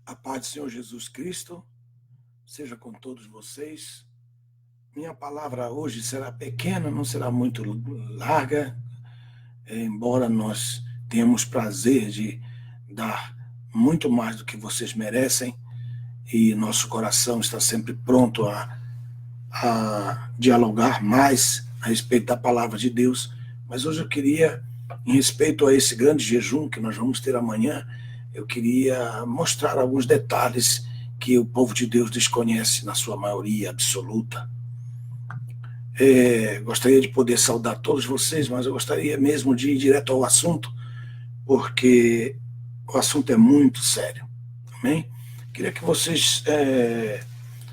A paz do Senhor Jesus Cristo seja com todos vocês. Minha palavra hoje será pequena, não será muito larga, embora nós tenhamos prazer de dar muito mais do que vocês merecem e nosso coração está sempre pronto a dialogar mais a respeito da palavra de Deus. Mas hoje eu queria, em respeito a esse grande jejum que nós vamos ter amanhã, eu queria mostrar alguns detalhes que o povo de Deus desconhece na sua maioria absoluta. Gostaria de poder saudar todos vocês, mas eu gostaria mesmo de ir direto ao assunto, porque o assunto é muito sério. Amém? Queria que vocês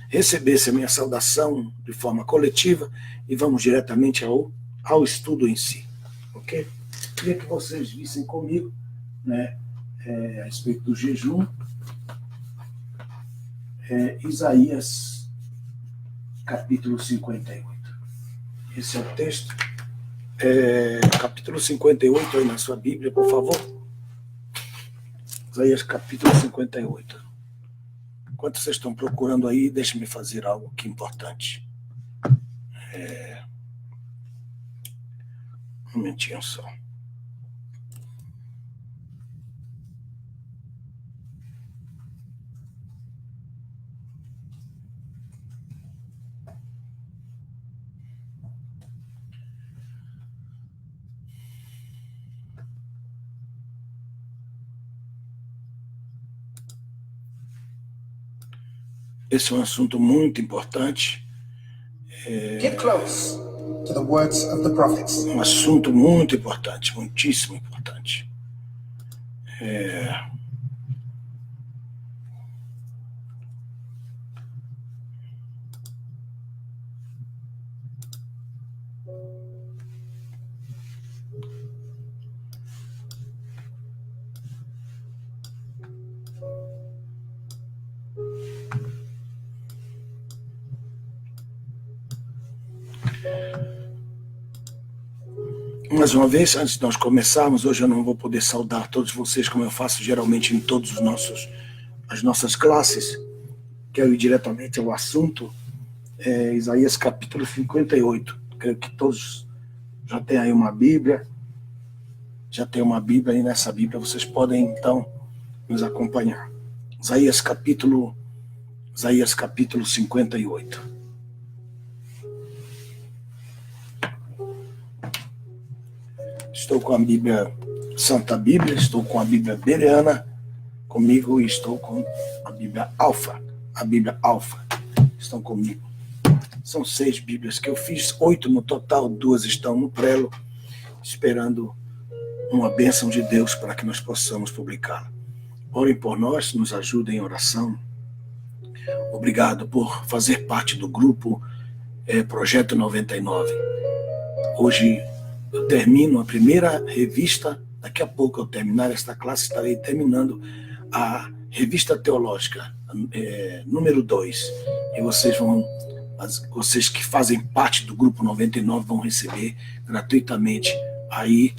recebessem a minha saudação de forma coletiva e vamos diretamente ao estudo em si. Ok? Queria que vocês vissem comigo, né, a respeito do jejum, Isaías capítulo 58. Esse é o texto, capítulo 58 aí na sua Bíblia, por favor. Isaías capítulo 58. Enquanto vocês estão procurando aí, deixe-me fazer algo que é importante. Um momentinho só. Esse é um assunto muito importante. Get close to the words of the prophets. Um assunto muito importante, muitíssimo importante. Mais uma vez, antes de nós começarmos, hoje eu não vou poder saudar todos vocês como eu faço geralmente em todas as nossas classes. Quero ir diretamente ao assunto, Isaías capítulo 58. Creio que todos já têm aí uma Bíblia, e nessa Bíblia vocês podem então nos acompanhar. Isaías capítulo 58. Estou com a Bíblia, Santa Bíblia, estou com a Bíblia Bereana comigo e estou com a Bíblia Alfa. A Bíblia Alfa estão comigo. São 6 Bíblias que eu fiz, 8 no total, 2 estão no prelo, esperando uma bênção de Deus para que nós possamos publicá-la. Orem por nós, nos ajudem em oração. Obrigado por fazer parte do grupo Projeto 99. Hoje eu termino a primeira revista, daqui a pouco eu terminar esta classe, estarei terminando a revista teológica, número 2. E vocês que fazem parte do grupo 99 vão receber gratuitamente aí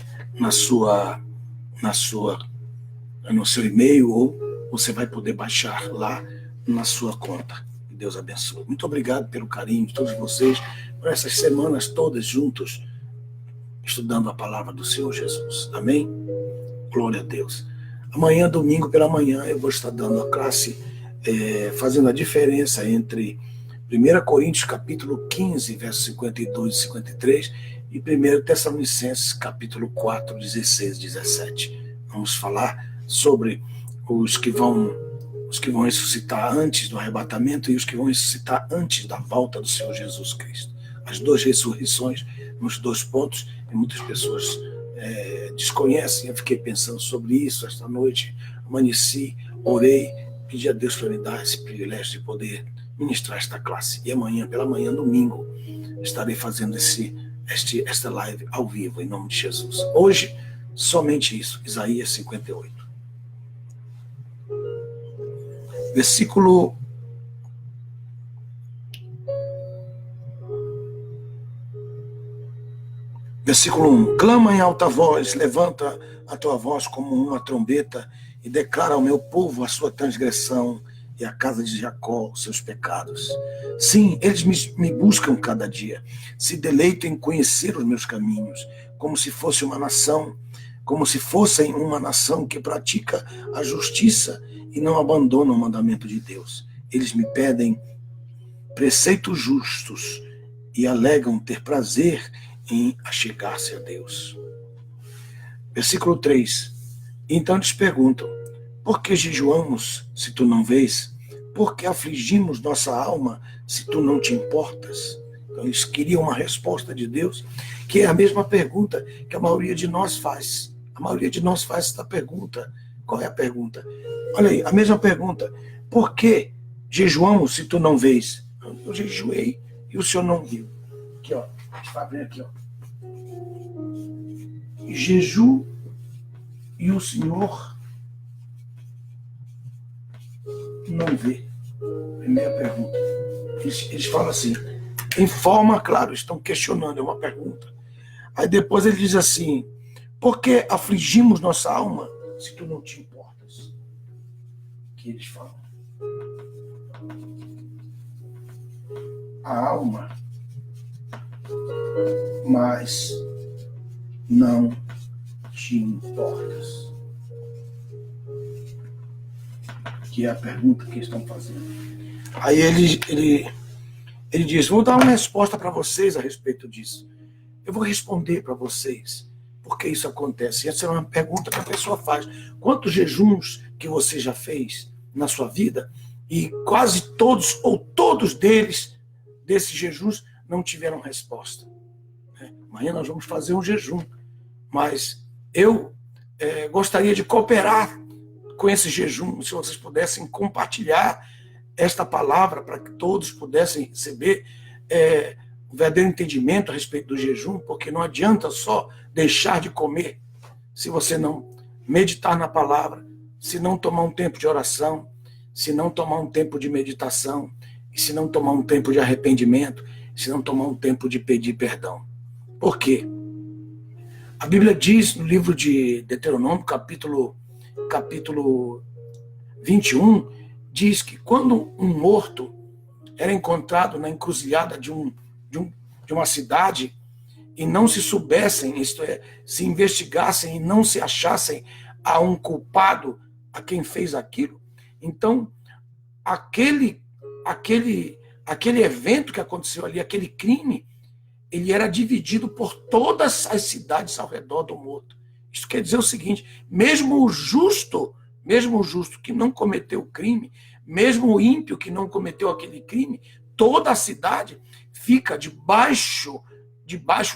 no seu e-mail, ou você vai poder baixar lá na sua conta. Que Deus abençoe. Muito obrigado pelo carinho de todos vocês, por essas semanas todas juntos, estudando a palavra do Senhor Jesus. Amém? Glória a Deus. Amanhã, domingo pela manhã, eu vou estar dando a classe, fazendo a diferença entre 1 Coríntios capítulo 15, versos 52 e 53, e 1 Tessalonicenses capítulo 4, 16 e 17. Vamos falar sobre os que vão ressuscitar antes do arrebatamento e os que vão ressuscitar antes da volta do Senhor Jesus Cristo. As 2 ressurreições, nos 2 pontos, e muitas pessoas desconhecem. Eu fiquei pensando sobre isso esta noite, amanheci, orei, pedi a Deus para me dar esse privilégio de poder ministrar esta classe. E amanhã, pela manhã, domingo, estarei fazendo esta live ao vivo, em nome de Jesus. Hoje, somente isso, Isaías 58. Versículo 1. Clama em alta voz, levanta a tua voz como uma trombeta e declara ao meu povo a sua transgressão e à casa de Jacó os seus pecados. Sim, eles me buscam cada dia, se deleitam em conhecer os meus caminhos, como se fossem uma nação que pratica a justiça e não abandona o mandamento de Deus. Eles me pedem preceitos justos e alegam ter prazer em achegar-se a Deus. Versículo 3. Então eles perguntam: por que jejuamos se tu não vês? Por que afligimos nossa alma se tu não te importas? Então eles queriam uma resposta de Deus, que é a mesma pergunta que a maioria de nós faz. A maioria de nós faz esta pergunta. Qual é a pergunta? Olha aí, a mesma pergunta. Por que jejuamos se tu não vês? Eu jejuei e o senhor não viu. Aqui, ó. Deixa eu abrir aqui, ó. Jejum e o senhor não vê. Primeira pergunta. Eles falam assim, em forma, claro, estão questionando, é uma pergunta. Aí depois ele diz assim: por que afligimos nossa alma se tu não te importas? Que eles falam. A alma, mas não te importas. Que é a pergunta que estão fazendo. Aí ele diz: vou dar uma resposta para vocês a respeito disso. Eu vou responder para vocês por que isso acontece. Essa é uma pergunta que a pessoa faz. Quantos jejuns que você já fez na sua vida? E quase todos, ou todos desses jejuns, não tiveram resposta. Amanhã nós vamos fazer um jejum. Mas eu gostaria de cooperar com esse jejum, se vocês pudessem compartilhar esta palavra para que todos pudessem receber o verdadeiro entendimento a respeito do jejum, porque não adianta só deixar de comer se você não meditar na palavra, se não tomar um tempo de oração, se não tomar um tempo de meditação, e se não tomar um tempo de arrependimento, se não tomar um tempo de pedir perdão. Por quê? A Bíblia diz no livro de Deuteronômio, capítulo 21, diz que quando um morto era encontrado na encruzilhada de uma cidade e não se soubessem, isto é, se investigassem e não se achassem a um culpado, a quem fez aquilo, então aquele evento que aconteceu ali, aquele crime, ele era dividido por todas as cidades ao redor do morto. Isso quer dizer o seguinte: mesmo o justo que não cometeu o crime, mesmo o ímpio que não cometeu aquele crime, toda a cidade fica debaixo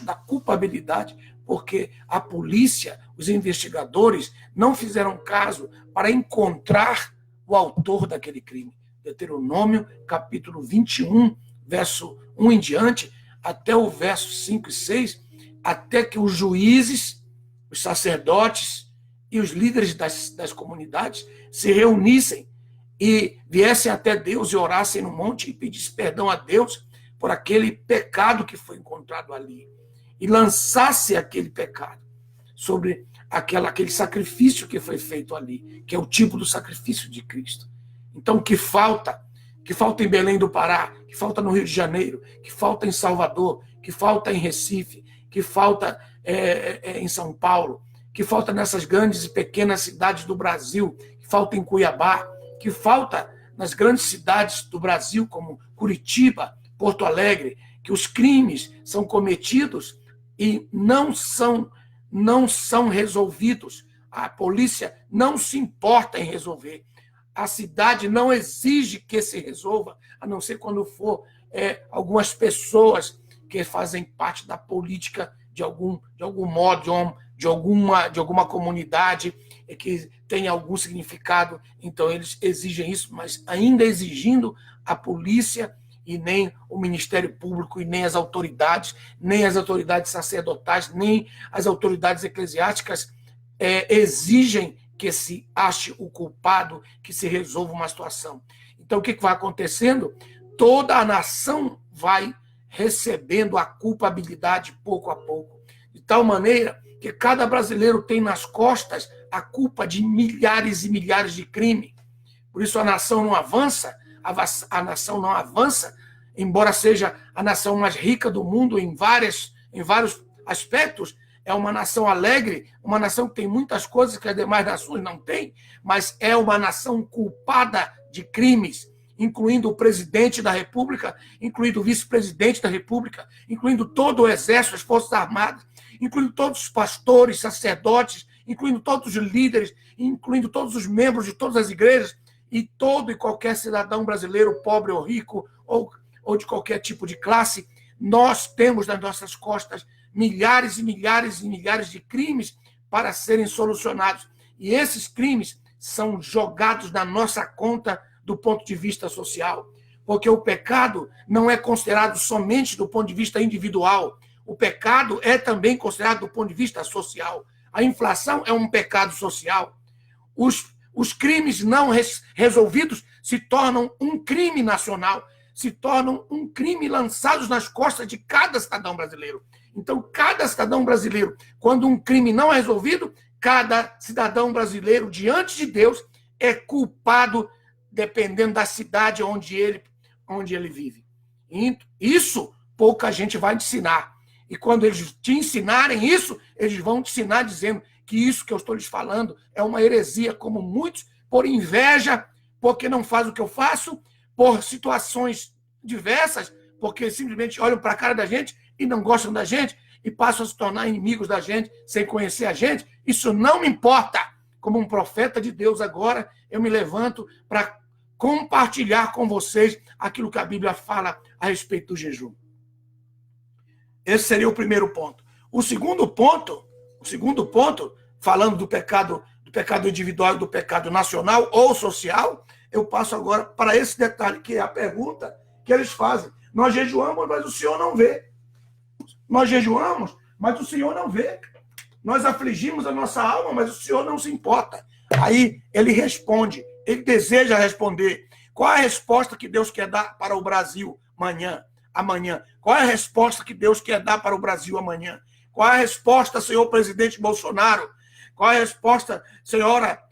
da culpabilidade, porque a polícia, os investigadores, não fizeram caso para encontrar o autor daquele crime. Deuteronômio, capítulo 21, verso 1 em diante, até o verso 5 e 6, até que os juízes, os sacerdotes e os líderes das comunidades se reunissem e viessem até Deus e orassem no monte e pedissem perdão a Deus por aquele pecado que foi encontrado ali. E lançasse aquele pecado sobre aquele sacrifício que foi feito ali, que é o tipo do sacrifício de Cristo. Então, que falta em Belém do Pará, que falta no Rio de Janeiro, que falta em Salvador, que falta em Recife, que falta em São Paulo, que falta nessas grandes e pequenas cidades do Brasil, que falta em Cuiabá, que falta nas grandes cidades do Brasil, como Curitiba, Porto Alegre, que os crimes são cometidos e não são resolvidos. A polícia não se importa em resolver. A cidade não exige que se resolva, a não ser quando for algumas pessoas que fazem parte da política de algum modo, de alguma comunidade que tem algum significado. Então eles exigem isso, mas ainda exigindo, a polícia e nem o Ministério Público e nem as autoridades sacerdotais, nem as autoridades eclesiásticas exigem que se ache o culpado, que se resolva uma situação. Então, o que vai acontecendo? Toda a nação vai recebendo a culpabilidade pouco a pouco, de tal maneira que cada brasileiro tem nas costas a culpa de milhares e milhares de crimes. Por isso a nação não avança, a nação não avança, embora seja a nação mais rica do mundo em vários aspectos. É uma nação alegre, uma nação que tem muitas coisas que as demais nações não têm, mas é uma nação culpada de crimes, incluindo o presidente da República, incluindo o vice-presidente da República, incluindo todo o exército, as Forças Armadas, incluindo todos os pastores, sacerdotes, incluindo todos os líderes, incluindo todos os membros de todas as igrejas, e todo e qualquer cidadão brasileiro, pobre ou rico, ou de qualquer tipo de classe. Nós temos nas nossas costas milhares e milhares e milhares de crimes para serem solucionados. E esses crimes são jogados na nossa conta do ponto de vista social. Porque o pecado não é considerado somente do ponto de vista individual. O pecado é também considerado do ponto de vista social. A inflação é um pecado social. Os crimes não resolvidos se tornam um crime nacional, se tornam um crime lançados nas costas de cada cidadão brasileiro. Então, cada cidadão brasileiro, quando um crime não é resolvido, cada cidadão brasileiro, diante de Deus, é culpado, dependendo da cidade onde ele vive. E isso pouca gente vai te ensinar. E quando eles te ensinarem isso, eles vão te ensinar dizendo que isso que eu estou lhes falando é uma heresia, como muitos, por inveja, porque não faz o que eu faço, por situações diversas, porque simplesmente olham para a cara da gente e não gostam da gente e passam a se tornar inimigos da gente sem conhecer a gente. Isso não me importa. Como um profeta de Deus agora, eu me levanto para compartilhar com vocês aquilo que a Bíblia fala a respeito do jejum. Esse seria o primeiro ponto. O segundo ponto, falando do pecado individual e do pecado nacional ou social, eu passo agora para esse detalhe, que é a pergunta que eles fazem. Nós jejuamos, mas o Senhor não vê. Nós jejuamos, mas o Senhor não vê. Nós afligimos a nossa alma, mas o Senhor não se importa. Aí ele responde, ele deseja responder. Qual é a resposta que Deus quer dar para o Brasil amanhã? Qual é a resposta que Deus quer dar para o Brasil amanhã? Qual é a resposta, senhor presidente Bolsonaro? Qual é a resposta, senhora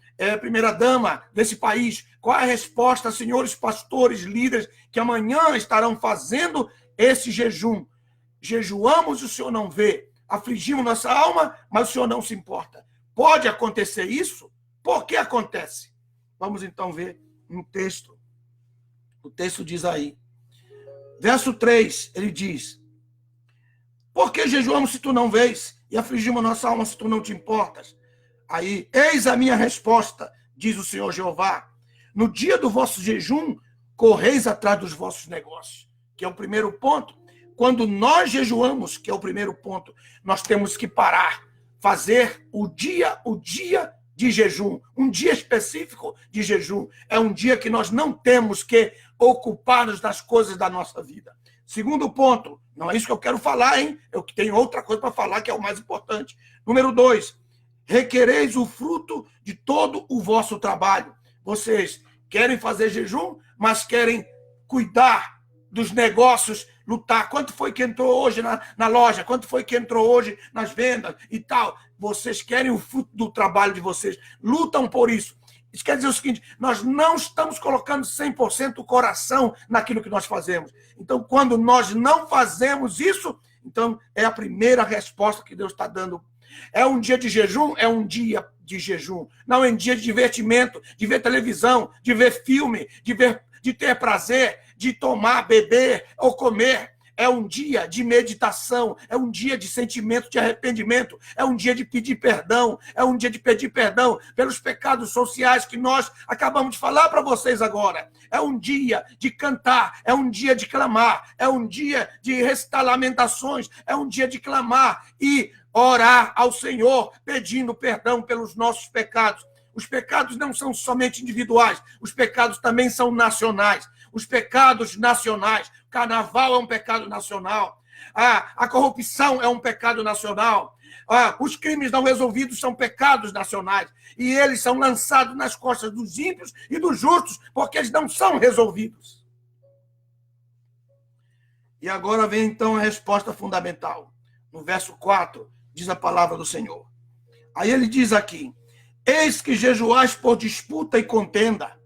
primeira-dama desse país? Qual é a resposta, senhores pastores, líderes, que amanhã estarão fazendo esse jejum? Jejuamos e o Senhor não vê. Afligimos nossa alma, mas o Senhor não se importa. Pode acontecer isso? Por que acontece? Vamos então ver um texto. O texto diz aí. Verso 3, ele diz: por que jejuamos se tu não vês? E afligimos nossa alma se tu não te importas? Aí, eis a minha resposta, diz o Senhor Jeová. No dia do vosso jejum, correis atrás dos vossos negócios. Que é o primeiro ponto. Quando nós jejuamos, que é o primeiro ponto, nós temos que parar, fazer o dia de jejum, um dia específico de jejum. É um dia que nós não temos que ocupar-nos das coisas da nossa vida. Segundo ponto, não é isso que eu quero falar, hein? Eu tenho outra coisa para falar que é o mais importante. Número 2, requereis o fruto de todo o vosso trabalho. Vocês querem fazer jejum, mas querem cuidar dos negócios, lutar. Quanto foi que entrou hoje na loja? Quanto foi que entrou hoje nas vendas e tal? Vocês querem o fruto do trabalho de vocês. Lutam por isso. Isso quer dizer o seguinte, nós não estamos colocando 100% o coração naquilo que nós fazemos. Então, quando nós não fazemos isso, então é a primeira resposta que Deus está dando. É um dia de jejum? É um dia de jejum. Não é um dia de divertimento, de ver televisão, de ver filme, de ter prazer, de tomar, beber ou comer. É um dia de meditação, é um dia de sentimento de arrependimento, é um dia de pedir perdão, é um dia de pedir perdão pelos pecados sociais que nós acabamos de falar para vocês agora. É um dia de cantar, é um dia de clamar, é um dia de recitar lamentações, é um dia de clamar e orar ao Senhor pedindo perdão pelos nossos pecados. Os pecados não são somente individuais, os pecados também são nacionais. Os pecados nacionais, carnaval é um pecado nacional, a corrupção é um pecado nacional, os crimes não resolvidos são pecados nacionais, e eles são lançados nas costas dos ímpios e dos justos, porque eles não são resolvidos. E agora vem então a resposta fundamental. No verso 4, diz a palavra do Senhor. Aí ele diz aqui, Eis que jejuais por disputa e contenda.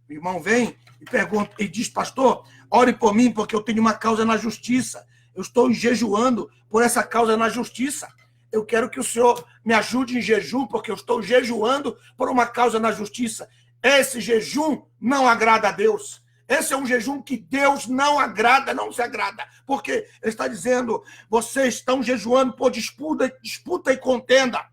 O irmão vem e pergunta e diz, pastor, ore por mim, porque eu tenho uma causa na justiça. Eu estou jejuando por essa causa na justiça. Eu quero que o senhor me ajude em jejum, porque eu estou jejuando por uma causa na justiça. Esse jejum não agrada a Deus. Esse é um jejum que Deus não agrada, não se agrada. Porque ele está dizendo, vocês estão jejuando por disputa e contenda.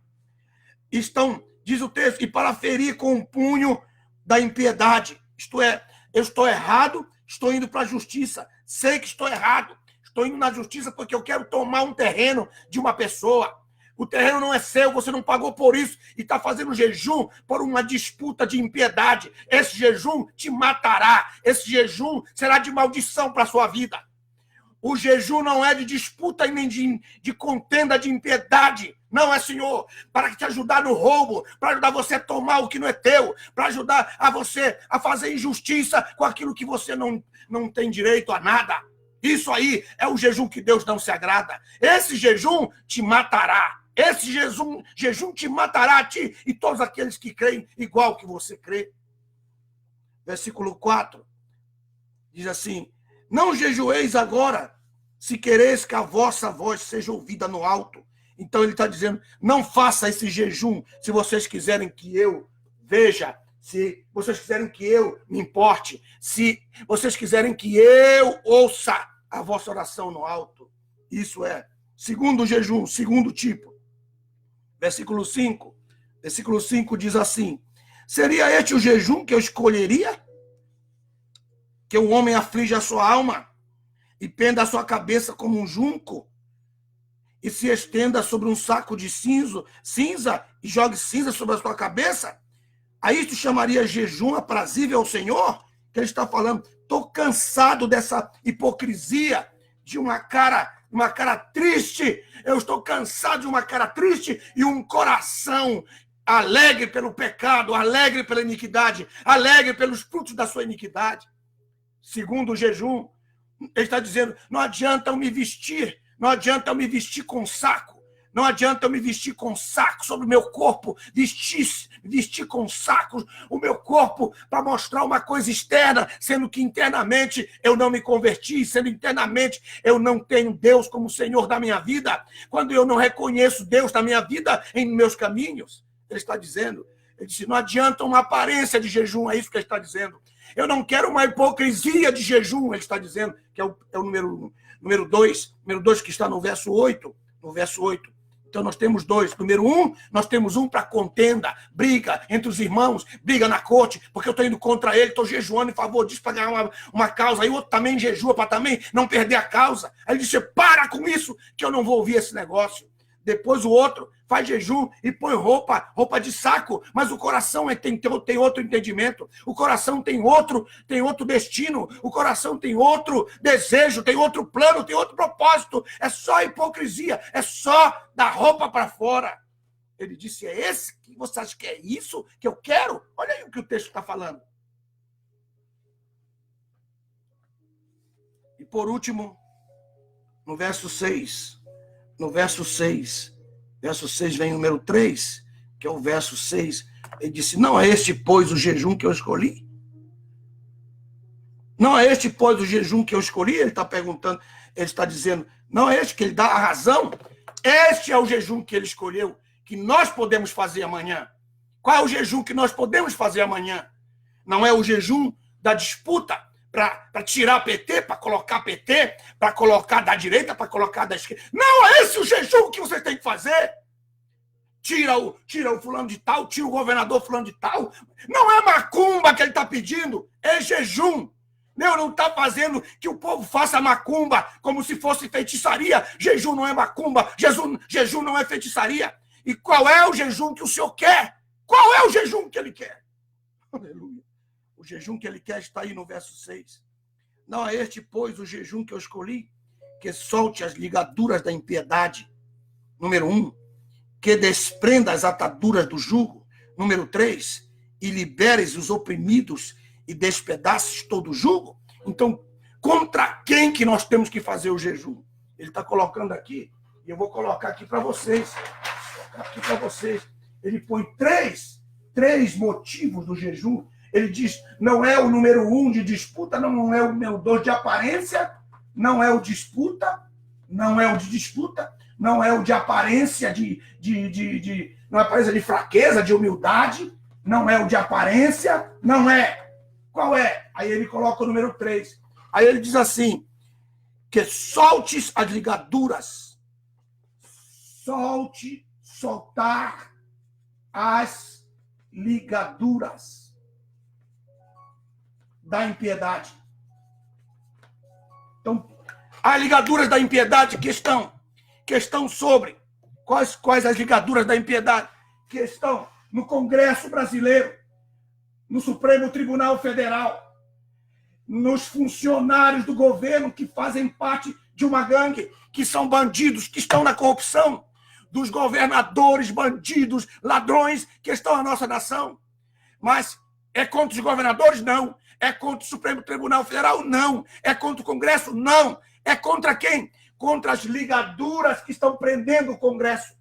Estão, diz o texto, e para ferir com o punho da impiedade. Isto é, eu estou errado, estou indo para a justiça. Sei que estou errado. Estou indo na justiça porque eu quero tomar um terreno de uma pessoa. O terreno não é seu, você não pagou por isso e está fazendo jejum por uma disputa de impiedade. Esse jejum te matará. Esse jejum será de maldição para a sua vida. O jejum não é de disputa e nem de contenda de impiedade. Não é, Senhor, para te ajudar no roubo, para ajudar você a tomar o que não é teu, para ajudar a você a fazer injustiça com aquilo que você não tem direito a nada. Isso aí é o jejum que Deus não se agrada. Esse jejum te matará. Esse jejum te matará a ti e todos aqueles que creem igual que você crê. Versículo 4 diz assim, não jejueis agora, se quereis que a vossa voz seja ouvida no alto. Então ele está dizendo, não faça esse jejum se vocês quiserem que eu veja, se vocês quiserem que eu me importe, se vocês quiserem que eu ouça a vossa oração no alto. Isso é segundo jejum, segundo tipo. Versículo 5. Versículo 5 diz assim, seria este o jejum que eu escolheria? Que o homem aflige a sua alma e penda a sua cabeça como um junco e se estenda sobre um saco de cinza e jogue cinza sobre a sua cabeça? Aí tu chamaria jejum aprazível ao Senhor? Que ele está falando, estou cansado dessa hipocrisia, de uma cara triste. Eu estou cansado de uma cara triste e um coração alegre pelo pecado, alegre pela iniquidade, alegre pelos frutos da sua iniquidade. Segundo o jejum, ele está dizendo, não adianta eu me vestir com saco, não adianta eu me vestir com saco sobre o meu corpo, vestir com sacos o meu corpo para mostrar uma coisa externa, sendo que internamente eu não me converti, sendo internamente eu não tenho Deus como Senhor da minha vida, quando eu não reconheço Deus na minha vida, em meus caminhos. Ele está dizendo, ele disse, não adianta uma aparência de jejum, é isso que ele está dizendo. Eu não quero uma hipocrisia de jejum, ele está dizendo, que é o número 2 que está no verso 8. Então, nós temos dois. Número 1, nós temos um para contenda, briga entre os irmãos, briga na corte, porque eu estou indo contra ele, estou jejuando em favor disso para ganhar uma causa. Aí o outro também jejua para também não perder a causa. Aí ele disse, para com isso, que eu não vou ouvir esse negócio. Depois o outro faz jejum e põe roupa de saco, mas o coração tem outro entendimento, o coração tem outro destino, o coração tem outro desejo, tem outro plano, tem outro propósito. É só hipocrisia, é só dar roupa para fora. Ele disse, é esse que você acha que é isso que eu quero? Olha aí o que o texto está falando. E por último, no verso 6, vem o número 3, que é o verso 6. Ele disse, não é este, pois, o jejum que eu escolhi? Não é este, pois, o jejum que eu escolhi? Ele está perguntando, ele está dizendo, não é este que ele dá a razão? Este é o jejum que ele escolheu, que nós podemos fazer amanhã. Qual é o jejum que nós podemos fazer amanhã? Não é o jejum da disputa, para tirar PT, para colocar PT, para colocar da direita, para colocar da esquerda. Não é esse o jejum que você tem que fazer. Tira o fulano de tal, tira o governador fulano de tal. Não é macumba que ele está pedindo, é jejum. Não está fazendo que o povo faça macumba como se fosse feitiçaria. Jejum não é macumba, jejum não é feitiçaria. E qual é o jejum que o Senhor quer? Qual é o jejum que ele quer? Aleluia. O jejum que ele quer está aí no verso 6. Não é este, pois, o jejum que eu escolhi, que solte as ligaduras da impiedade. Número 1, que desprenda as ataduras do jugo. Número 3, e liberes os oprimidos e despedaces todo o jugo. Então, contra quem que nós temos que fazer o jejum? Ele está colocando aqui, e eu vou colocar aqui para vocês. Ele põe 3 3 motivos do jejum. Ele diz, não é o número 1 de disputa, não é o número 2 de aparência, não é o disputa, não é o de disputa, não é o de aparência não é aparência de fraqueza, de humildade, não é o de aparência, não é. Qual é? Aí ele coloca o número 3. Aí ele diz assim, que soltes as ligaduras. Soltar as ligaduras da impiedade. Então, as ligaduras da impiedade que estão sobre. Quais as ligaduras da impiedade? Que estão no Congresso Brasileiro, no Supremo Tribunal Federal, nos funcionários do governo que fazem parte de uma gangue, que são bandidos, que estão na corrupção, dos governadores, bandidos, ladrões que estão na nossa nação. Mas é contra os governadores? Não. É contra o Supremo Tribunal Federal? Não. É contra o Congresso? Não. É contra quem? Contra as ligaduras que estão prendendo o Congresso.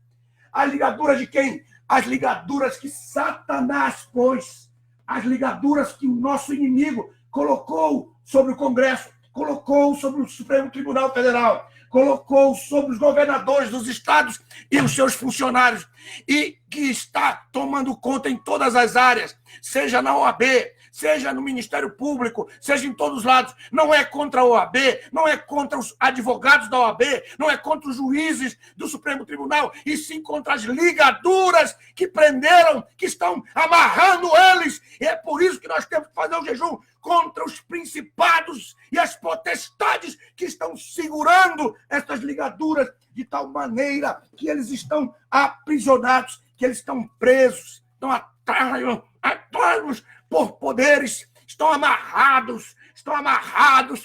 As ligaduras de quem? As ligaduras que Satanás pôs. As ligaduras que o nosso inimigo colocou sobre o Congresso, colocou sobre o Supremo Tribunal Federal, colocou sobre os governadores dos estados e os seus funcionários, e que está tomando conta em todas as áreas, seja na OAB, seja no Ministério Público, seja em todos os lados. Não é contra a OAB, não é contra os advogados da OAB, não é contra os juízes do Supremo Tribunal, e sim contra as ligaduras que prenderam, que estão amarrando eles. E é por isso que nós temos que fazer o jejum contra os principados e as potestades que estão segurando essas ligaduras de tal maneira que eles estão aprisionados, que eles estão presos, estão atrás por poderes, estão amarrados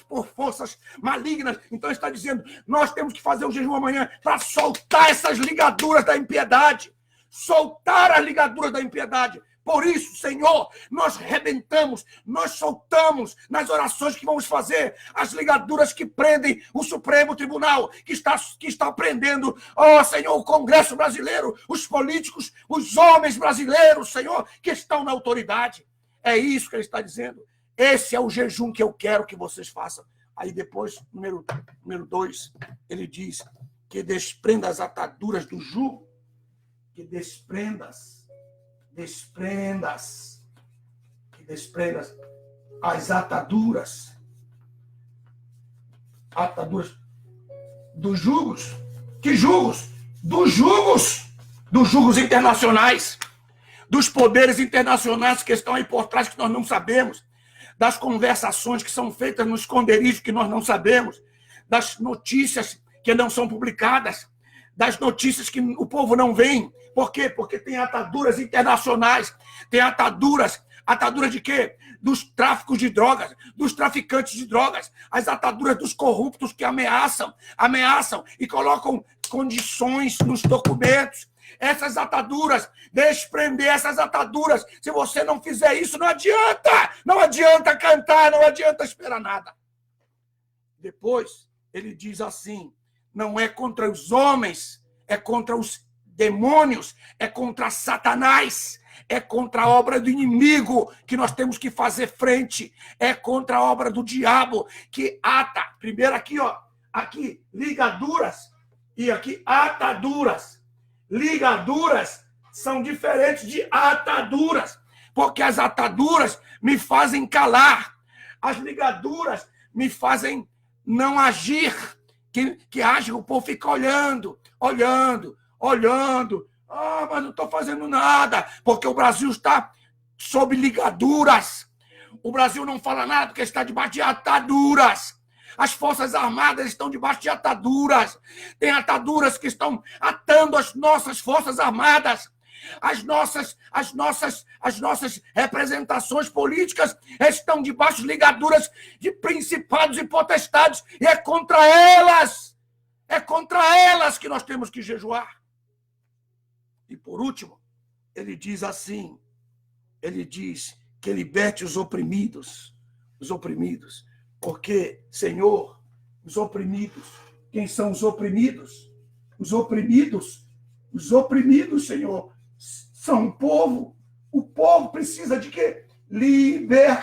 por forças malignas. Então está dizendo, nós temos que fazer o jejum amanhã para soltar essas ligaduras da impiedade, soltar as ligaduras da impiedade. Por isso, Senhor, nós rebentamos, nós soltamos nas orações que vamos fazer as ligaduras que prendem o Supremo Tribunal, que está prendendo, ó Senhor, o Congresso brasileiro, os políticos, os homens brasileiros, Senhor, que estão na autoridade. É isso que ele está dizendo. Esse é o jejum que eu quero que vocês façam. Aí depois, número 2, ele diz que desprenda as ataduras do jugo, que desprendas as ataduras dos jugos. Que jugos? Dos jugos internacionais, dos poderes internacionais que estão aí por trás, que nós não sabemos, das conversações que são feitas no esconderijo que nós não sabemos, das notícias que não são publicadas, das notícias que o povo não vê. Por quê? Porque tem ataduras internacionais, tem ataduras de quê? Dos tráficos de drogas, dos traficantes de drogas, as ataduras dos corruptos que ameaçam e colocam condições nos documentos. Essas ataduras, desprender essas ataduras. Se você não fizer isso, não adianta cantar, não adianta esperar nada. Depois, ele diz assim, não é contra os homens, é contra os demônios, é contra Satanás, é contra a obra do inimigo que nós temos que fazer frente, é contra a obra do diabo que ata. Primeiro aqui, ó, aqui ligaduras e aqui ataduras. Ligaduras são diferentes de ataduras, porque as ataduras me fazem calar, as ligaduras me fazem não agir, que age, o povo fica olhando. Mas não estou fazendo nada, porque o Brasil está sob ligaduras. O Brasil não fala nada porque está debaixo de ataduras. As Forças Armadas estão debaixo de ataduras. Tem ataduras que estão atando as nossas Forças Armadas. As nossas representações políticas estão debaixo de ligaduras de principados e potestades. E é contra elas que nós temos que jejuar. E por último, ele diz assim, ele diz que liberte os oprimidos. Porque, Senhor, os oprimidos, quem são os oprimidos? Os oprimidos, Senhor, são o povo, O povo precisa de quê? Libertação.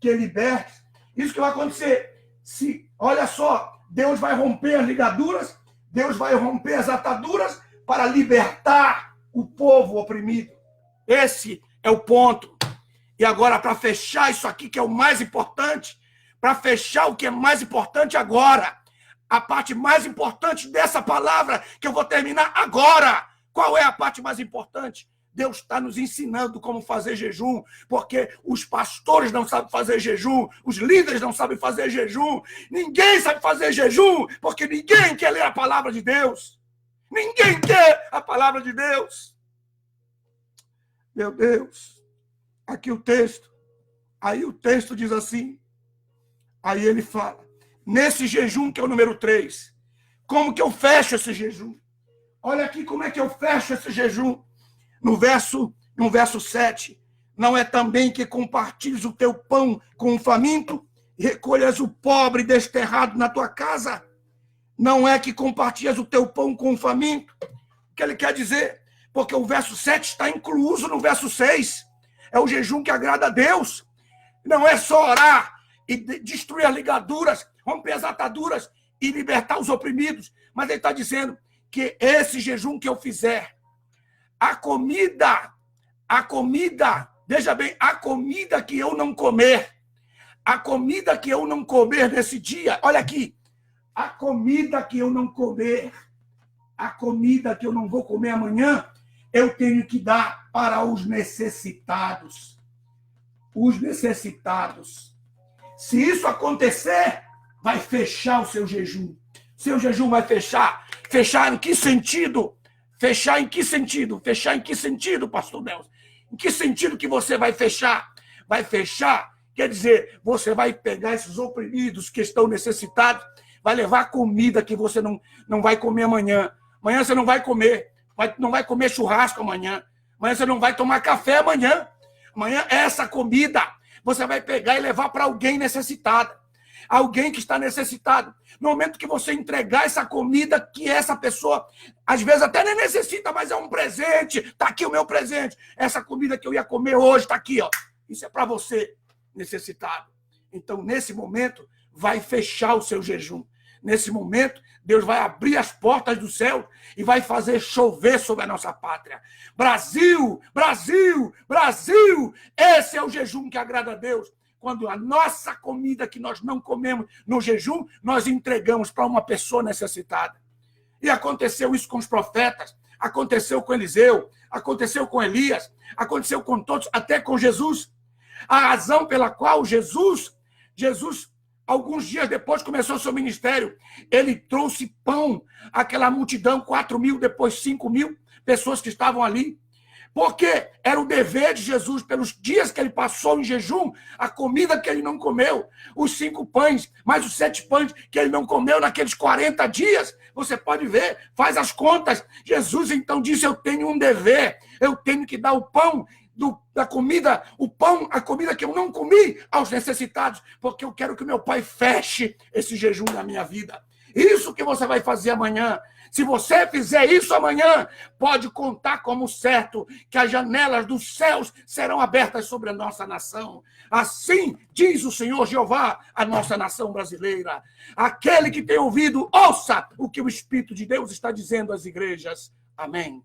Que liberte. Isso que vai acontecer. Olha só, Deus vai romper as ligaduras, Deus vai romper as ataduras para libertar o povo oprimido. Esse é o ponto. E agora, para fechar isso aqui, que é o mais importante, para fechar o que é mais importante agora, a parte mais importante dessa palavra, que eu vou terminar agora. Qual é a parte mais importante? Deus está nos ensinando como fazer jejum, porque os pastores não sabem fazer jejum, os líderes não sabem fazer jejum, ninguém sabe fazer jejum, porque ninguém quer ler a palavra de Deus. Ninguém quer a palavra de Deus. Meu Deus, aqui o texto. Aí o texto diz assim, aí ele fala, nesse jejum que é o número 3, como que eu fecho esse jejum? Olha aqui como é que eu fecho esse jejum. No verso 7, não é também que compartilhes o teu pão com o faminto, e recolhas o pobre desterrado na tua casa? Não é que compartilhas o teu pão com o faminto? O que ele quer dizer? Porque o verso 7 está incluso no verso 6. É o jejum que agrada a Deus. Não é só orar e destruir as ligaduras, romper as ataduras e libertar os oprimidos. Mas ele está dizendo que esse jejum que eu fizer, a comida, veja bem, a comida que eu não comer nesse dia, olha aqui, a comida que eu não comer, a comida que eu não vou comer amanhã, eu tenho que dar para os necessitados. Os necessitados. Se isso acontecer, vai fechar o seu jejum. Seu jejum vai fechar. Fechar em que sentido? Fechar em que sentido? Fechar em que sentido, pastor Nelson? Em que sentido que você vai fechar? Vai fechar, quer dizer, você vai pegar esses oprimidos que estão necessitados, vai levar comida que você não vai comer amanhã. Amanhã você não vai comer. Não vai comer churrasco amanhã. Amanhã você não vai tomar café amanhã. Amanhã essa comida você vai pegar e levar para alguém necessitado. Alguém que está necessitado. No momento que você entregar essa comida que essa pessoa, às vezes até nem necessita, mas é um presente. Está aqui o meu presente. Essa comida que eu ia comer hoje está aqui, ó. Isso é para você, necessitado. Então, nesse momento, vai fechar o seu jejum. Nesse momento, Deus vai abrir as portas do céu e vai fazer chover sobre a nossa pátria. Brasil, Brasil, Brasil! Esse é o jejum que agrada a Deus. Quando a nossa comida que nós não comemos no jejum, nós entregamos para uma pessoa necessitada. E aconteceu isso com os profetas, aconteceu com Eliseu, aconteceu com Elias, aconteceu com todos, até com Jesus. A razão pela qual Jesus, alguns dias depois, começou seu ministério, ele trouxe pão àquela multidão, 4.000, depois 5.000 pessoas que estavam ali. Porque era o dever de Jesus, pelos dias que ele passou em jejum, a comida que ele não comeu, os 5 pães, mais os 7 pães que ele não comeu naqueles 40 dias, você pode ver, faz as contas. Jesus então disse, eu tenho um dever, eu tenho que dar o pão da comida, a comida que eu não comi aos necessitados, porque eu quero que meu Pai feche esse jejum na minha vida. Isso que você vai fazer amanhã. Se você fizer isso amanhã, pode contar como certo que as janelas dos céus serão abertas sobre a nossa nação. Assim diz o Senhor Jeová, a nossa nação brasileira. Aquele que tem ouvido, ouça o que o Espírito de Deus está dizendo às igrejas. Amém.